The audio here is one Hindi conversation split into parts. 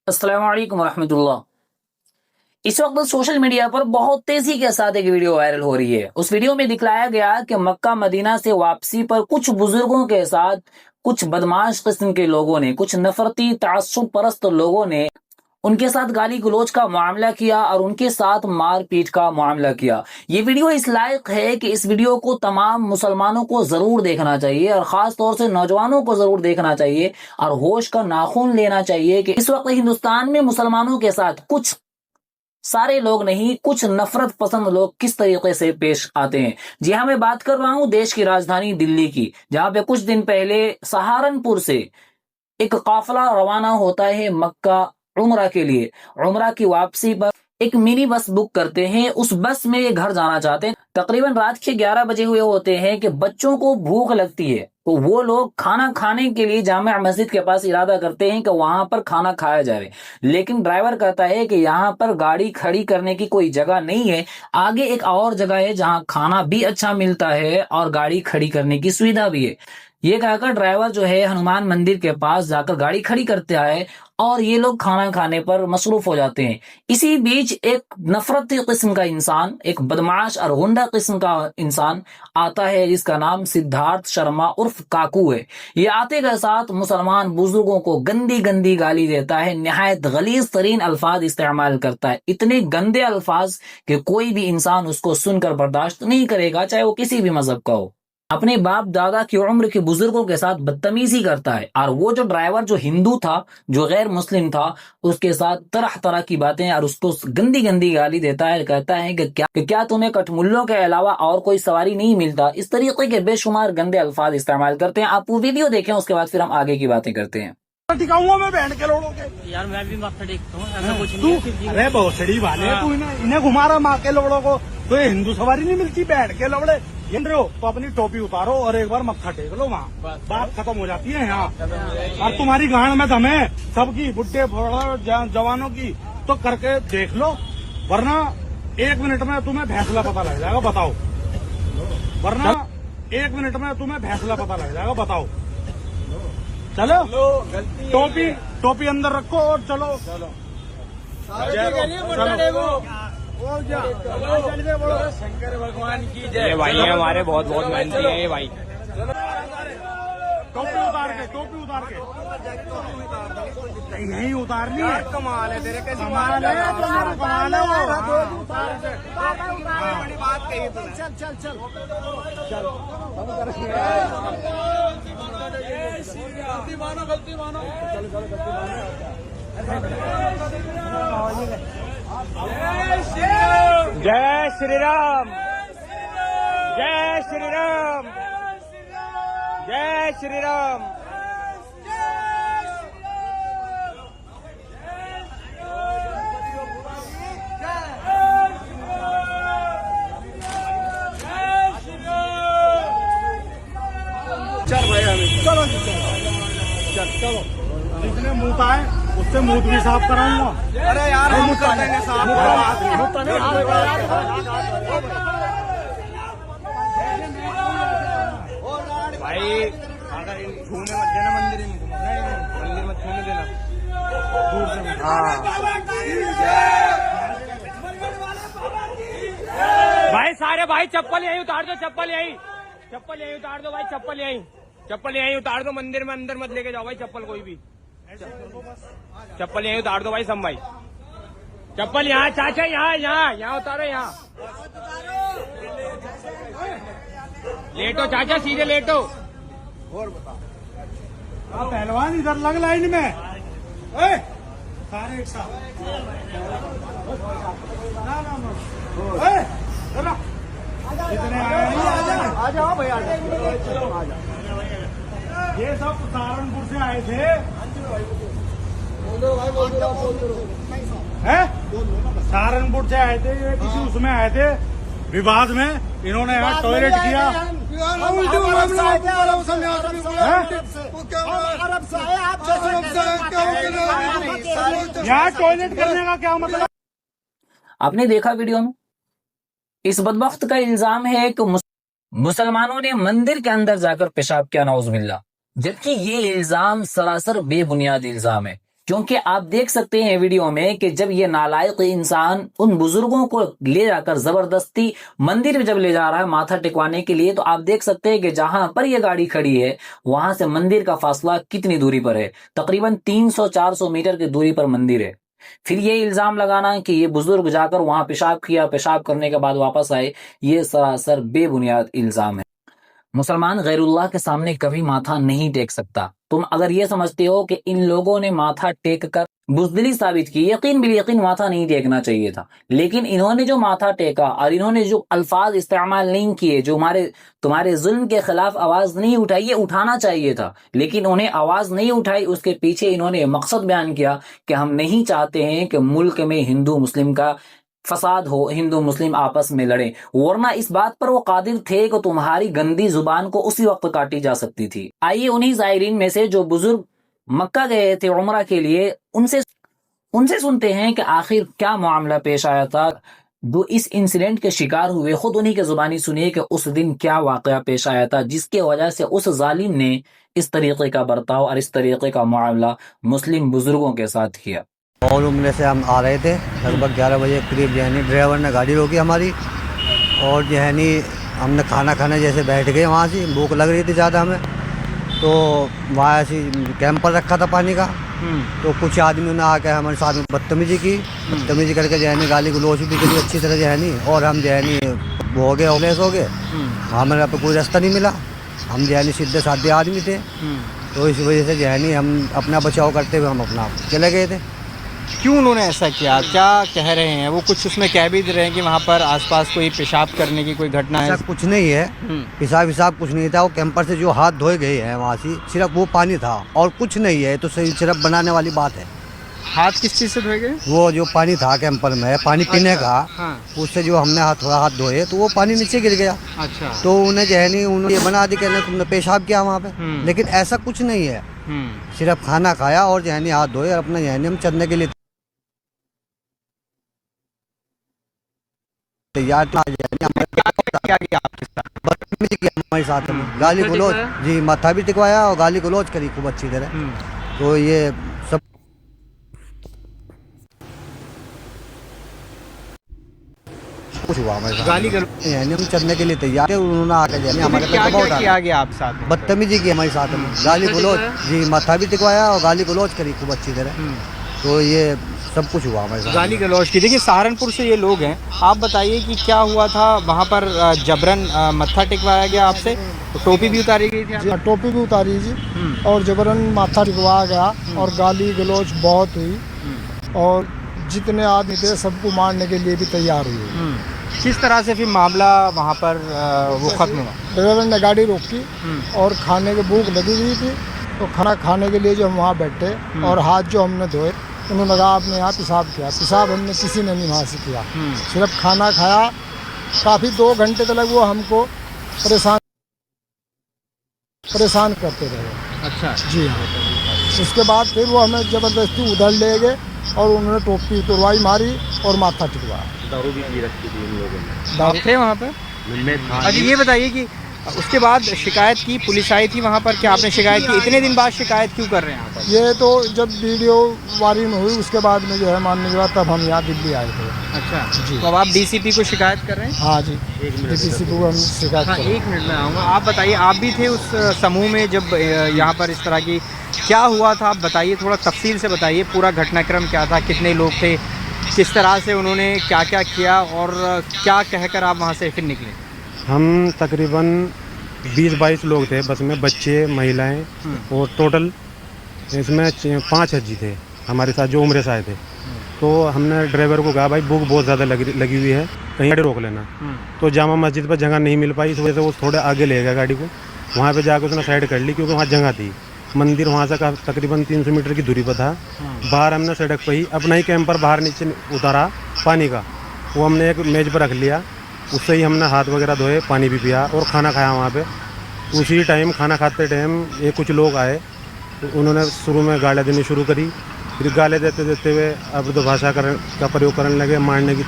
अस्सलाम वालेकुम रहमतुल्लाह। इस वक्त सोशल मीडिया पर बहुत तेजी के साथ एक वीडियो वायरल हो रही है। उस वीडियो में दिखलाया गया कि मक्का मदीना से वापसी पर कुछ बुजुर्गों के साथ कुछ बदमाश किस्म के लोगों ने, कुछ नफरती तासुब परस्त लोगों ने उनके साथ गाली गलौज का मामला किया और उनके साथ मारपीट का मामला किया। ये वीडियो इस लायक है कि इस वीडियो को तमाम मुसलमानों को जरूर देखना चाहिए और खास तौर से नौजवानों को जरूर देखना चाहिए और होश का नाखून लेना चाहिए कि इस वक्त हिंदुस्तान में मुसलमानों के साथ कुछ सारे लोग नहीं, कुछ नफरत पसंद लोग किस तरीके से पेश आते हैं। जी हाँ, मैं बात कर रहा हूं देश की राजधानी दिल्ली की, जहां पे कुछ दिन पहले सहारनपुर से एक काफिला रवाना होता है मक्का उम्रा के लिए। उम्रा की वापसी पर एक मिनी बस बुक करते हैं। उस बस में ये घर जाना चाहते हैं। तकरीबन रात के 11 बजे हुए होते हैं कि बच्चों को भूख लगती है, तो वो लोग खाना खाने के लिए जामिया मस्जिद के पास इरादा करते हैं कि वहां पर खाना खाया जाए। लेकिन ड्राइवर कहता है कि यहाँ पर गाड़ी खड़ी करने की कोई जगह नहीं है, आगे एक और जगह है जहाँ खाना भी अच्छा मिलता है और गाड़ी खड़ी करने की सुविधा भी है। ये कहकर ड्राइवर जो है हनुमान मंदिर के पास जाकर गाड़ी खड़ी करते है और ये लोग खाना खाने पर मसरूफ हो जाते हैं। इसी बीच एक नफरती किस्म का इंसान, एक बदमाश और गुंडा किस्म का इंसान आता है जिसका नाम सिद्धार्थ शर्मा उर्फ काकू है। ये आते के साथ मुसलमान बुजुर्गों को गंदी गंदी गाली देता है, निहायत गलीज तरीन अल्फाज इस्तेमाल करता है, इतने गंदे अल्फाज कि कोई भी इंसान उसको सुनकर बर्दाश्त नहीं करेगा, चाहे वो किसी भी मजहब का हो। अपने बाप दादा की उम्र के बुजुर्गों के साथ बदतमीजी करता है और वो जो ड्राइवर जो हिंदू था, जो गैर मुस्लिम था, उसके साथ तरह तरह की बातें और उसको गंदी गंदी गाली देता है। कहता है कि क्या तुम्हें कठमुल्लों के अलावा और कोई सवारी नहीं मिलता। इस तरीके के बेशुमार गंदे अल्फाज इस्तेमाल करते हैं। आप वो वीडियो देखें, उसके बाद फिर हम आगे की बातें करते हैं। टिकाऊंगा मैं बहन के लोगों के। यार मैं भी माथा टेकता हूँ, ऐसा कुछ नहीं है। अरे भोसड़ी वाले तू इन्हें घुमा रहा माँ के लोगों को, तो ये हिंदू सवारी नहीं मिलती बहन के लोगड़े। गिन रहे हो तो अपनी टोपी उतारो और एक बार मत्था टेक लो, वहाँ बात खत्म हो जाती है यहाँ। और तुम्हारी गांड में दम है सबकी, बुढ़े जवानों की, तो करके देख लो, वरना 1 मिनट में तुम्हें फैसला पता लग जाएगा। बताओ, वरना 1 मिनट में तुम्हें फैसला पता लग जाएगा। बताओ, चलो टोपी अंदर रखो और चलो। शंकर भगवान की जय। ये भाई है हमारे, बहुत बहुत मेहनती है ये भाई। टोपी उतार के यही उतारनी है। कमाल है तेरे, कैसी कमाल है, कमाल है वो। बड़ी बात कही तूने। चल गलती मानो। जय श्री राम, जय श्री राम, जय श्री राम। चल भाई, चलो जिसने मुंह है उससे मुंह भी साफ कराऊंगा। अरे यार हम कर देंगे साहब। भाई अगर छूने मत देना मंदिर, मंदिर मत छूने देना, दूर से। हाँ भाई, सारे भाई चप्पल यहीं उतार दो, चप्पल यहीं उतार दो भाई, चप्पल यहीं उतार दो। मंदिर में अंदर मत लेके जाओ भाई चप्पल, कोई भी चप्पल यहीं उतार दो भाई। सब भाई चप्पल यहाँ, चाचा यहाँ उतारो, यहाँ लेटो चाचा, सीधे लेटो। और बता पहलवान, इधर लग लाइन में। सारे एक साथ इतने आ जाओ भैया, ये सब सहारनपुर से आए थे। सहारनपुर से आए थे, ये किसी उसमें आए थे विवाद में, इन्होंने यहाँ टॉयलेट किया। यहाँ टॉयलेट करने का क्या मतलब? आपने देखा वीडियो में, इस बदबख्त का इल्जाम है कि मुसलमानों ने मंदिर के अंदर जाकर पेशाब किया, नाउज़ुबिल्लाह। जबकि ये इल्जाम सरासर बेबुनियाद इल्जाम है, क्योंकि आप देख सकते हैं वीडियो में कि जब ये नालायक इंसान उन बुजुर्गों को ले जाकर जबरदस्ती मंदिर में जब ले जा रहा है माथा टिकवाने के लिए, तो आप देख सकते हैं कि जहां पर ये गाड़ी खड़ी है वहां से मंदिर का फासला कितनी दूरी पर है। तकरीबन 300-400 मीटर की दूरी पर मंदिर है। फिर ये इल्जाम लगाना कि ये बुजुर्ग जाकर वहां पेशाब किया, पेशाब करने के बाद वापस आए, ये सरासर बेबुनियाद इल्जाम है। मुसलमान गैरुल्लाह के सामने कभी माथा नहीं टेक सकता। तुम अगर ये समझते हो कि इन लोगों ने माथा टेक कर बुज़दिली साबित की, यकीन बिल यकीन माथा नहीं टेकना चाहिए था। लेकिन इन्होंने जो माथा टेका और इन्होंने जो अल्फाज इस्तेमाल नहीं किए, जो तुम्हारे जुल्म के खिलाफ आवाज नहीं उठाई, ये उठाना चाहिए था, लेकिन उन्हें आवाज नहीं उठाई। उसके पीछे इन्होंने मकसद बयान किया कि हम नहीं चाहते हैं कि मुल्क में हिंदू मुस्लिम का फसाद हो, हिंदू मुस्लिम आपस में लड़े, वरना इस बात पर वो कादिर थे कि तुम्हारी गंदी जुबान को उसी वक्त काटी जा सकती थी। आइए उन्हीं जायरीन में से जो बुजुर्ग मक्का गए थे उम्रा के लिए, उनसे सुनते हैं कि आखिर क्या मामला पेश आया था। जो इस इंसिडेंट के शिकार हुए, खुद उन्हीं के जुबानी सुनिए कि उस दिन क्या वाकया पेश आया था जिसके वजह से उस जालिम ने इस तरीके का बर्ताव और इस तरीके का मामला मुस्लिम बुजुर्गों के साथ किया। और उम्र से हम आ रहे थे लगभग 11 बजे करीब, यानी ड्राइवर ने गाड़ी रोकी हमारी, और यानी हमने खाना खाने जैसे बैठ गए, वहाँ से भूख लग रही थी ज़्यादा हमें, तो वहाँ ऐसे कैंपर रखा था पानी का, तो कुछ आदमियों ने आकर हमारे साथ में बदतमीजी करके जो है नी गाली गलौज भी करी अच्छी तरह जो है नी, और हम जो है नी वो हो गए, होमलेस हो गए। हमारे पे कोई रास्ता नहीं मिला, हम जो है नी सीधे साधे आदमी थे, तो इस वजह से जो है नी हम अपना बचाव करते हुए हम अपना चले गए थे। क्यों उन्होंने ऐसा किया, क्या कह रहे हैं वो? कुछ उसमें कह भी रहे हैं कि वहाँ पर आसपास कोई पेशाब करने की कोई घटना है? ऐसा कुछ नहीं है, पेशाब कुछ नहीं था। वो कैंपर से जो हाथ धोए गए हैं वहाँ से सिर्फ वो पानी था और कुछ नहीं है, तो सिर्फ बनाने वाली बात है। हाथ किस चीज़ से धोए गए? वो जो पानी था कैंपर में पानी पीने का, हाँ। उससे जो हमने हाथ धोए तो वो पानी नीचे गिर गया। अच्छा। तो उन्हें जो है नहीं, उन्होंने ये बना दी कहने तुमने पेशाब किया वहाँ पे, लेकिन ऐसा कुछ नहीं है। सिर्फ खाना खाया और जो है नहीं हाथ धोए और अपना जो है नहीं हम चलने के लिए तैयार। क्या किया आपके साथ? बदतमीजी की हमारे साथ में, गाली गलौज, जी माथा भी टिकवाया और गाली गलौज करी खूब अच्छी तरह। तो ये सब कुछ हुआ हमारे साथ। गाली गलौज यानी हम चलने के लिए तैयार थे, उन्होंने आकर यानी हमारे क्या किया गया आप साथ में? बदतमीजी की हमारे साथ में, गाली गलौज, जी माथा भी टिकवाया और गाली गलौज करी खूब अच्छी तरह। तो ये सब कुछ हुआ हमारे साथ। गाली गलौज की। देखिए सहारनपुर से ये लोग हैं, आप बताइए कि क्या हुआ था वहाँ पर? जबरन मत्था टिकवाया गया आपसे, तो टोपी भी उतारी गई थी? जी टोपी भी उतारी जी, और जबरन माथा टिकवाया गया और गाली गलौज बहुत हुई, और जितने आदमी थे सबको मारने के लिए भी तैयार हुए। किस तरह से फिर मामला वहाँ पर वो ख़त्म हुआ? ड्राइवर ने गाड़ी रोकी और खाने की भूख लगी हुई थी, तो खाना खाने के लिए जो हम वहाँ बैठे और हाथ जो हमने धोए, उन्होंने कहा आपने यहाँ पेशाब किया। पेशाब हमने किसी ने नहीं वहाँ से किया, सिर्फ खाना खाया। काफ़ी 2 घंटे तक वो हमको परेशान करते रहे। अच्छा जी हाँ। उसके बाद फिर वो हमें ज़बरदस्ती उधर ले गए और उन्होंने टोपी उतरवाई मारी और माथा टिकवाया। दारू भी पी रखी थी इन लोगों ने। आप थे वहाँ पर? अच्छा ये बताइए कि उसके बाद शिकायत की, पुलिस आई थी वहाँ पर, क्या आपने शिकायत की? इतने दिन बाद शिकायत क्यों कर रहे हैं यहाँ पर? ये तो जब वीडियो वायरल हुई उसके बाद में जो है मानने के बाद तब हम यहाँ दिल्ली आए थे। अच्छा जी। तो अब आप डीसीपी को शिकायत कर रहे हैं? हाँ जी, डीसीपी को हम शिकायत हाँ, कर रहे हैं। 1 मिनट में आऊँगा। आप बताइए, आप भी थे उस समूह में जब यहाँ पर इस तरह की क्या हुआ था? आप बताइए, थोड़ा तफसील से बताइए, पूरा घटनाक्रम क्या था, कितने लोग थे, किस तरह से उन्होंने क्या क्या किया और क्या कहकर आप वहाँ से फिर निकले? हम तकरीबन 20-22 लोग थे बस में, बच्चे महिलाएं, और टोटल इसमें 5 हज्जी थे हमारे साथ जो उम्र से आए थे। तो हमने ड्राइवर को कहा भाई भूख बहुत ज़्यादा लगी हुई है, कहीं गाड़ी रोक लेना। तो जामा मस्जिद पर जगह नहीं मिल पाई, इस वजह से वो थोड़े आगे ले गया गाड़ी को, वहाँ पे जाकर उसने साइड कर ली क्योंकि वहाँ जगह थी। मंदिर वहाँ से तकरीबन 300 मीटर की दूरी पर था। बाहर हमने सड़क पर ही अपना ही कैंपर बाहर नीचे उतारा पानी का, वो हमने एक मेज़ पर रख लिया, उससे ही हमने हाथ वगैरह धोए, पानी भी पिया और खाना खाया वहाँ पे। उसी टाइम खाना खाते टाइम ये कुछ लोग आए, तो उन्होंने शुरू में गालियाँ देनी शुरू करी, फिर गालियाँ देते देते हुए अब्द भाषा का प्रयोग करने लगे, मारने की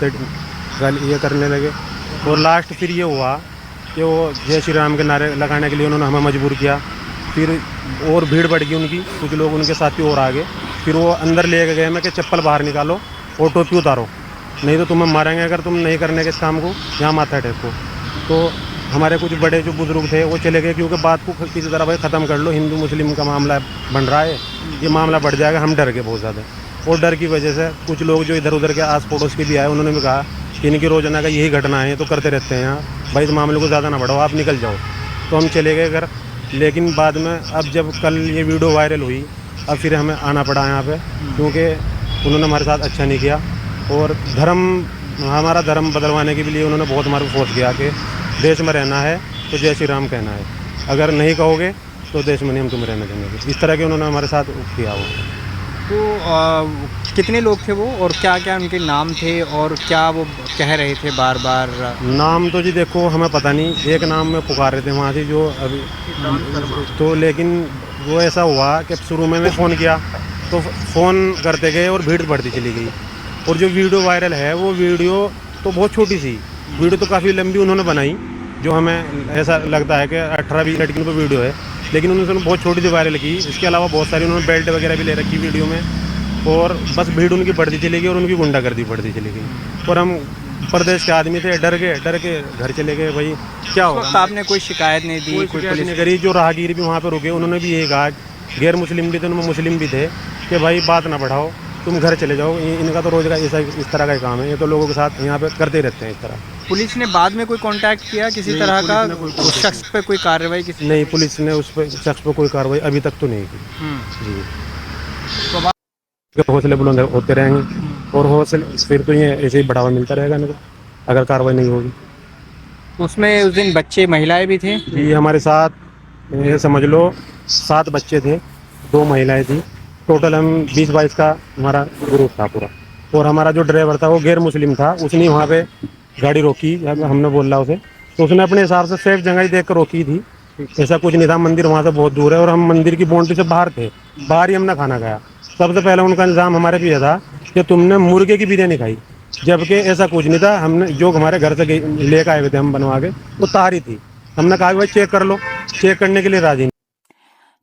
गाली ये करने लगे। और लास्ट फिर ये हुआ कि वो जय श्री राम के नारे लगाने के लिए उन्होंने हमें मजबूर किया। फिर और भीड़ बढ़ गई उनकी, कुछ लोग उनके साथी और आ गए, फिर वो अंदर ले गए मैं कि चप्पल बाहर निकालो और टोपी उतारो, नहीं तो तुम्हें मारेंगे अगर तुम नहीं करने के इस काम को, यहाँ माथा टेको। तो हमारे कुछ बड़े जो बुजुर्ग थे वो चले गए, क्योंकि बात को किसी तरह भाई ख़त्म कर लो, हिंदू मुस्लिम का मामला बन रहा है, ये मामला बढ़ जाएगा। हम डर गए बहुत ज़्यादा, और डर की वजह से कुछ लोग जो इधर उधर के आस पड़ोस के भी आए, उन्होंने भी कहा कि इनकी रोजाना का यही घटना है, तो करते रहते हैं यहाँ, भाई इस मामले को ज़्यादा ना बढ़ाओ, आप निकल जाओ। तो हम चले गए घर, लेकिन बाद में अब जब कल ये वीडियो वायरल हुई, अब फिर हमें आना पड़ा यहाँ पे, क्योंकि उन्होंने हमारे साथ अच्छा नहीं किया, और हमारा धर्म बदलवाने के लिए उन्होंने बहुत हमारे को फोर्स किया कि देश में रहना है तो जय श्री राम कहना है, अगर नहीं कहोगे तो देश में नहीं हम तुम्हें रहने देंगे। इस तरह के उन्होंने हमारे साथ किया। वो तो कितने लोग थे वो, और क्या क्या उनके नाम थे, और क्या वो कह रहे थे बार बार? नाम तो जी देखो हमें पता नहीं, एक नाम में पुकार रहे थे वहाँ से जो अभी तो, लेकिन वो ऐसा हुआ कि शुरू में फ़ोन किया तो फ़ोन करते गए और भीड़ बढ़ती चली गई, और जो वीडियो वायरल है वो वीडियो तो बहुत छोटी सी, वीडियो तो काफ़ी लंबी उन्होंने बनाई, जो हमें ऐसा लगता है कि 18-20 मिनट की वीडियो है, लेकिन उन्होंने बहुत छोटी सी वायरल की। इसके अलावा बहुत सारी उन्होंने बेल्ट वगैरह भी ले रखी वीडियो में, और बस भीड़ उनकी बढ़ती चली गई और उनकी गुंडागर्दी बढ़ती चली गई, और हम प्रदेश के आदमी थे, डर के घर चले गए। भाई क्या हो, आपने कोई शिकायत नहीं दी? कोई पुलिस नहीं करी। जो राहगीर भी वहाँ पर रुके उन्होंने भी यही कहा, गैर मुस्लिम भी थे उनमें मुस्लिम भी थे, कि भाई बात ना बढ़ाओ, तुम घर चले जाओ, इनका तो रोज का इस तरह का काम है, ये तो लोगों के साथ यहाँ पे करते रहते हैं इस तरह। पुलिस ने बाद में कोई कांटेक्ट किया किसी तरह का, उस शख्स पे कोई कार्रवाई किसी? नहीं, पुलिस ने उस पर शख्स पर कोई कार्रवाई अभी तक तो नहीं की जी। तो हौसले बुलंद होते रहेंगे, और हौसले फिर तो ये ऐसे ही बढ़ावा मिलता रहेगा इनको, अगर कार्रवाई नहीं होगी। उसमें उस दिन बच्चे महिलाएं भी थे? ये हमारे साथ ये समझ लो 7 बच्चे थे, 2 महिलाएं थी, टोटल हम 20-22 का हमारा ग्रुप था पूरा। और हमारा जो ड्राइवर था वो गैर मुस्लिम था, उसने वहाँ पे गाड़ी रोकी, हमने बोला उसे, तो उसने अपने हिसाब से सेफ जगह ही देख कर रोकी थी, ऐसा कुछ नहीं था। मंदिर वहाँ से बहुत दूर है, और हम मंदिर की बाउंड्री से बाहर थे, बाहर ही हमने खाना खाया। सबसे पहले उनका इल्ज़ाम हमारे पे यह था कि तुमने मुर्गे की बिरयानी खाई, जबकि ऐसा कुछ नहीं था। हमने जो हमारे घर से लेकर आए हुए थे हम बनवा के, वो तारी थी। हमने कहा भाई चेक कर लो, चेक करने के लिए राजी।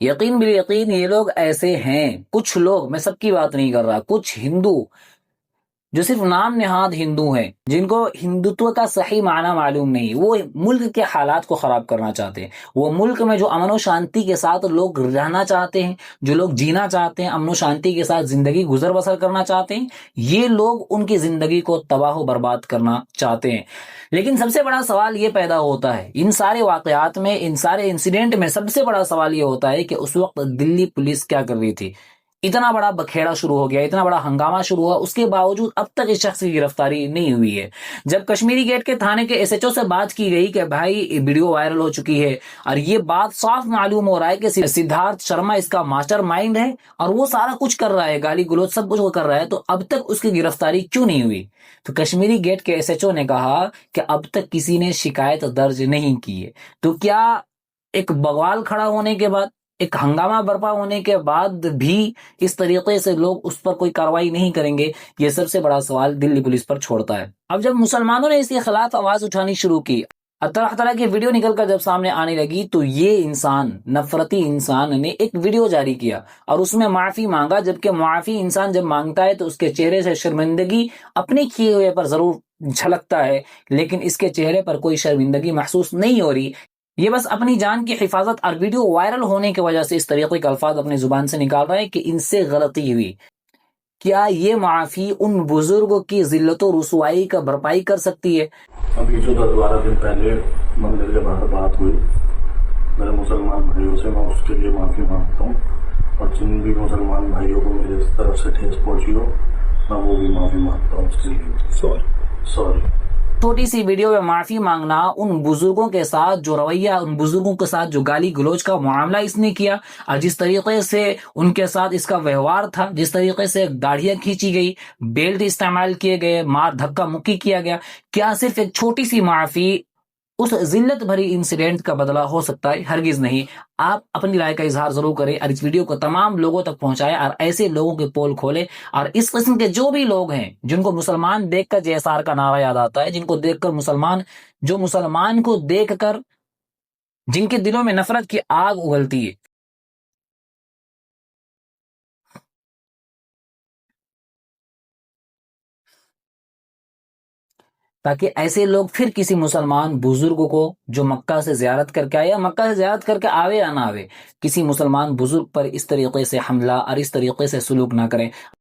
यकीन बिल यकीन ये लोग ऐसे हैं, कुछ लोग, मैं सबकी बात नहीं कर रहा, कुछ हिंदू जो सिर्फ नाम नेहाद हिंदू हैं, जिनको हिंदुत्व का सही माना मालूम नहीं, वो मुल्क के हालात को खराब करना चाहते हैं। वो मुल्क में जो अमन और शांति के साथ लोग रहना चाहते हैं, जो लोग जीना चाहते हैं, अमन और शांति के साथ जिंदगी गुजर बसर करना चाहते हैं, ये लोग उनकी जिंदगी को तबाह बर्बाद करना चाहते हैं। लेकिन सबसे बड़ा सवाल ये पैदा होता है इन सारे वाकयात में, इन सारे इंसिडेंट में सबसे बड़ा सवाल ये होता है कि उस वक्त दिल्ली पुलिस क्या कर रही थी। इतना बड़ा बखेड़ा शुरू हो गया, इतना बड़ा हंगामा शुरू हुआ, उसके बावजूद अब तक इस शख्स की गिरफ्तारी नहीं हुई है। जब कश्मीरी गेट के थाने के एसएचओ से बात की गई कि भाई वीडियो वायरल हो चुकी है, और ये बात साफ मालूम हो रहा है कि सिद्धार्थ शर्मा इसका मास्टरमाइंड है और वो सारा कुछ कर रहा है, गाली गलौज सब कुछ वो कर रहा है, तो अब तक उसकी गिरफ्तारी क्यों नहीं हुई? तो कश्मीरी गेट के एसएचओ ने कहा कि अब तक किसी ने शिकायत दर्ज नहीं की है। तो क्या एक बवाल खड़ा होने के बाद, एक हंगामा बर्पा होने के बाद भी इस तरीके से लोग उस पर कोई कार्रवाई नहीं करेंगे? ये सबसे बड़ा सवाल दिल्ली पुलिस पर छोड़ता है। अब जब मुसलमानों ने इसके खिलाफ आवाज उठानी शुरू की, तरह तरह की वीडियो निकलकर जब सामने आने लगी, तो ये इंसान, नफरती इंसान ने एक वीडियो जारी किया और उसमें माफी मांगा। जबकि माफी इंसान जब मांगता है तो उसके चेहरे से शर्मिंदगी अपने किए हुए पर जरूर झलकता है, लेकिन इसके चेहरे पर कोई शर्मिंदगी महसूस नहीं हो रही। ये बस अपनी जान की हिफाजत और वीडियो वायरल होने की वजह से इस तरीके के अल्फाज अपनी जुबान से निकाल रहा है कि इनसे गलती हुई। क्या ये माफी उन बुजुर्गों की जिल्लत और रुसवाई का भरपाई कर सकती है? अभी जो 10-12 दिन पहले मंदिर के बाहर बात हुई मेरे मुसलमान भाइयों से, मैं उसके लिए माफी मांगता हूँ, और जिन भी मुसलमान भाइयों को मेरे तरफ से ठेस पहुंची हो, मैं वो भी माफी मांगता हूँ उसके लिए। सॉरी। छोटी सी वीडियो में माफी मांगना उन बुजुर्गों के साथ जो रवैया, उन बुजुर्गों के साथ जो गाली गलौज का मामला इसने किया, और जिस तरीके से उनके साथ इसका व्यवहार था, जिस तरीके से दाढ़ियां खींची गई, बेल्ट इस्तेमाल किए गए, मार धक्का मुक्की किया गया, क्या सिर्फ एक छोटी सी माफी उस जिल्लत भरी इंसिडेंट का बदला हो सकता है? हरगिज नहीं। आप अपनी राय का इजहार जरूर करें और इस वीडियो को तमाम लोगों तक पहुंचाएं, और ऐसे लोगों के पोल खोलें। और इस किस्म के जो भी लोग हैं जिनको मुसलमान देखकर जेएसआर का नारा याद आता है, जिनको देखकर मुसलमान को देखकर जिनके दिलों में नफरत की आग उगलती है, ताकि ऐसे लोग फिर किसी मुसलमान बुजुर्ग को जो मक्का से ज़ियारत करके आए या मक्का से ज़ियारत करके आवे या ना आवे, किसी मुसलमान बुजुर्ग पर इस तरीके से हमला और इस तरीके से सलूक ना करें।